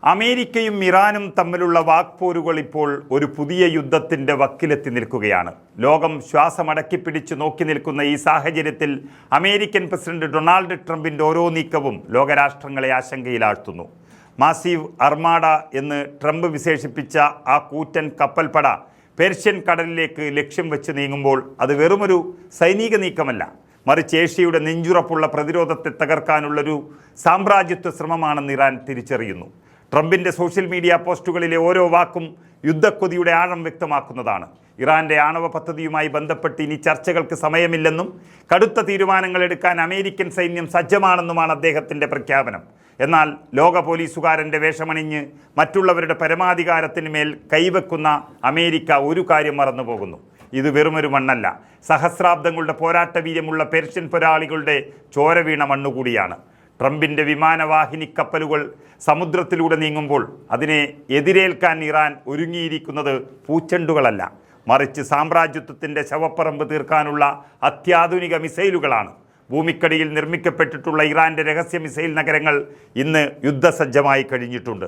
അമേരിക്കയും ഇറാനും തമ്മിലുള്ള വാക്പോരുകൾ ഇപ്പോൾ ഒരു പുതിയ യുദ്ധത്തിൻ്റെ വക്കിലെത്തി നിൽക്കുകയാണ്. ലോകം ശ്വാസമടക്കിപ്പിടിച്ചു നോക്കി നിൽക്കുന്ന ഈ സാഹചര്യത്തിൽ അമേരിക്കൻ പ്രസിഡന്റ് ഡൊണാൾഡ് ട്രംപിൻ്റെ ഓരോ നീക്കവും ലോകരാഷ്ട്രങ്ങളെ ആശങ്കയിലാഴ്ത്തുന്നു. മാസീവ് അർമാഡ എന്ന് ട്രംപ് വിശേഷിപ്പിച്ച ആ കൂറ്റൻ കപ്പൽപ്പട പേർഷ്യൻ കടലിലേക്ക് ലക്ഷ്യം വെച്ച് നീങ്ങുമ്പോൾ അത് വെറുമൊരു സൈനിക നീക്കമല്ല, മറിച്ച് ഏഷ്യയുടെ നെഞ്ചുറപ്പുള്ള പ്രതിരോധത്തെ തകർക്കാനുള്ളൊരു സാമ്രാജ്യത്വ ശ്രമമാണെന്ന് ഇറാൻ തിരിച്ചറിയുന്നു. ട്രംപിൻ്റെ സോഷ്യൽ മീഡിയ പോസ്റ്റുകളിലെ ഓരോ വാക്കും യുദ്ധക്കൊതിയുടെ ആഴം വ്യക്തമാക്കുന്നതാണ്. ഇറാൻ്റെ ആണവ പദ്ധതിയുമായി ബന്ധപ്പെട്ട് ഇനി ചർച്ചകൾക്ക് സമയമില്ലെന്നും കടുത്ത തീരുമാനങ്ങൾ എടുക്കാൻ അമേരിക്കൻ സൈന്യം സജ്ജമാണെന്നുമാണ് അദ്ദേഹത്തിൻ്റെ പ്രഖ്യാപനം. എന്നാൽ ലോക പോലീസുകാരൻ്റെ വേഷമണിഞ്ഞ് മറ്റുള്ളവരുടെ പരമാധികാരത്തിന് മേൽ കൈവെക്കുന്ന അമേരിക്ക ഒരു കാര്യം മറന്നുപോകുന്നു. ഇത് വെറുമൊരു മണ്ണല്ല, സഹസ്രാബ്ദങ്ങളുടെ പോരാട്ട വീര്യമുള്ള പേർഷ്യൻ പോരാളികളുടെ ചോര വീണ മണ്ണുകൂടിയാണ്. ട്രംപിൻ്റെ വിമാനവാഹിനി കപ്പലുകൾ സമുദ്രത്തിലൂടെ നീങ്ങുമ്പോൾ അതിനെ എതിരേൽക്കാൻ ഇറാൻ ഒരുങ്ങിയിരിക്കുന്നത് പൂച്ചെണ്ടുകളല്ല, മറിച്ച് സാമ്രാജ്യത്വത്തിൻ്റെ ശവപ്പറമ്പ് തീർക്കാനുള്ള അത്യാധുനിക മിസൈലുകളാണ്. ഭൂമിക്കടിയിൽ നിർമ്മിക്കപ്പെട്ടിട്ടുള്ള ഇറാൻ്റെ രഹസ്യ മിസൈൽ നഗരങ്ങൾ ഇന്ന് യുദ്ധസജ്ജമായി കഴിഞ്ഞിട്ടുണ്ട്.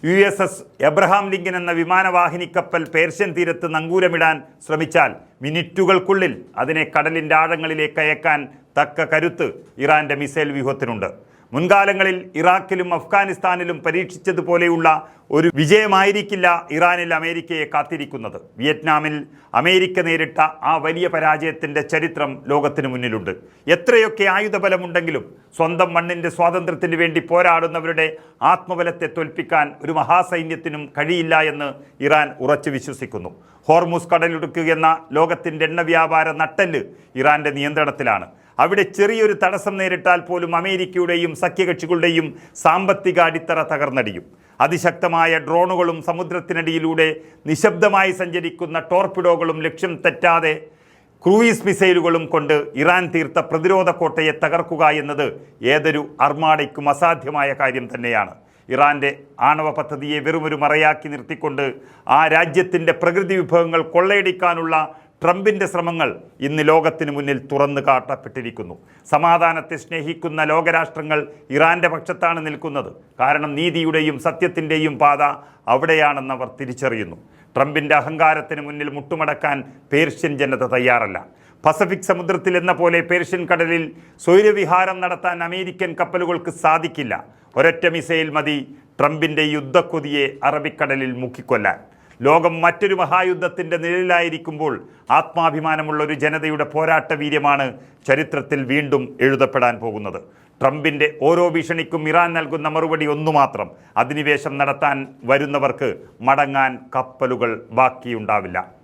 USS എബ്രഹാം ലിങ്കൻ എന്ന വിമാനവാഹിനി കപ്പൽ പേർഷ്യൻ തീരത്ത് നങ്കൂരമിടാൻ ശ്രമിച്ചാൽ മിനിറ്റുകൾക്കുള്ളിൽ അതിനെ കടലിൻ്റെ ആഴങ്ങളിലേക്ക് അയക്കാൻ തക്ക കരുത്ത് ഇറാൻ്റെ മിസൈൽ വ്യൂഹത്തിനുണ്ട്. മുൻകാലങ്ങളിൽ ഇറാഖിലും അഫ്ഗാനിസ്ഥാനിലും പരീക്ഷിച്ചതുപോലെയുള്ള ഒരു വിജയമായിരിക്കില്ല ഇറാനിൽ അമേരിക്കയെ കാത്തിരിക്കുന്നത്. വിയറ്റ്നാമിൽ അമേരിക്ക നേരിട്ട ആ വലിയ പരാജയത്തിൻ്റെ ചരിത്രം ലോകത്തിന് മുന്നിലുണ്ട്. എത്രയൊക്കെ ആയുധബലമുണ്ടെങ്കിലും സ്വന്തം മണ്ണിൻ്റെ സ്വാതന്ത്ര്യത്തിന് വേണ്ടി പോരാടുന്നവരുടെ ആത്മബലത്തെ തോൽപ്പിക്കാൻ ഒരു മഹാസൈന്യത്തിനും കഴിയില്ല എന്ന് ഇറാൻ ഉറച്ചു വിശ്വസിക്കുന്നു. ഹോർമുസ് കടലിടുക്ക് എന്ന ലോകത്തിൻ്റെ എണ്ണ വ്യാപാര നട്ടെല്ല് ഇറാൻ്റെ നിയന്ത്രണത്തിലാണ്. അവിടെ ചെറിയൊരു തടസ്സം നേരിട്ടാൽ പോലും അമേരിക്കയുടെയും സഖ്യകക്ഷികളുടെയും സാമ്പത്തിക അടിത്തറ തകർന്നടിയും. അതിശക്തമായ ഡ്രോണുകളും സമുദ്രത്തിനടിയിലൂടെ നിശബ്ദമായി സഞ്ചരിക്കുന്ന ടോർപിഡോകളും ലക്ഷ്യം തെറ്റാതെ ക്രൂയിസ് മിസൈലുകളും കൊണ്ട് ഇറാൻ തീർത്ത പ്രതിരോധ കോട്ടയെ തകർക്കുക എന്നത് ഏതൊരു അർമാഡയ്ക്കും അസാധ്യമായ കാര്യം തന്നെയാണ്. ഇറാൻ്റെ ആണവ പദ്ധതിയെ വെറുമൊരു മറയാക്കി നിർത്തിക്കൊണ്ട് ആ രാജ്യത്തിൻ്റെ പ്രകൃതി വിഭവങ്ങൾ കൊള്ളയടിക്കാനുള്ള ട്രംപിൻ്റെ ശ്രമങ്ങൾ ഇന്ന് ലോകത്തിന് മുന്നിൽ തുറന്നു കാട്ടപ്പെട്ടിരിക്കുന്നു. സമാധാനത്തെ സ്നേഹിക്കുന്ന ലോകരാഷ്ട്രങ്ങൾ ഇറാൻ്റെ പക്ഷത്താണ് നിൽക്കുന്നത്. കാരണം നീതിയുടെയും സത്യത്തിൻ്റെയും പാത അവിടെയാണെന്നവർ തിരിച്ചറിയുന്നു. ട്രംപിൻ്റെ അഹങ്കാരത്തിന് മുന്നിൽ മുട്ടുമടക്കാൻ പേർഷ്യൻ ജനത തയ്യാറല്ല. പസഫിക് സമുദ്രത്തിൽ എന്ന പോലെ പേർഷ്യൻ കടലിൽ സ്വൈരവിഹാരം നടത്താൻ അമേരിക്കൻ കപ്പലുകൾക്ക് സാധിക്കില്ല. ഒരൊറ്റ മിസൈൽ മതി ട്രംപിൻ്റെ യുദ്ധക്കൊതിയെ അറബിക്കടലിൽ മുക്കിക്കൊല്ലാൻ. ലോകം മറ്റൊരു മഹായുദ്ധത്തിൻ്റെ നിഴലിലായിരിക്കുമ്പോൾ ആത്മാഭിമാനമുള്ള ഒരു ജനതയുടെ പോരാട്ട വീര്യമാണ് ചരിത്രത്തിൽ വീണ്ടും എഴുതപ്പെടാൻ പോകുന്നത്. ട്രംപിൻ്റെ ഓരോ ഭീഷണിക്കും ഇറാൻ നൽകുന്ന മറുപടി ഒന്നു മാത്രം: അധിനിവേശം നടത്താൻ വരുന്നവർക്ക് മടങ്ങാൻ കപ്പലുകൾ ബാക്കിയുണ്ടാവില്ല.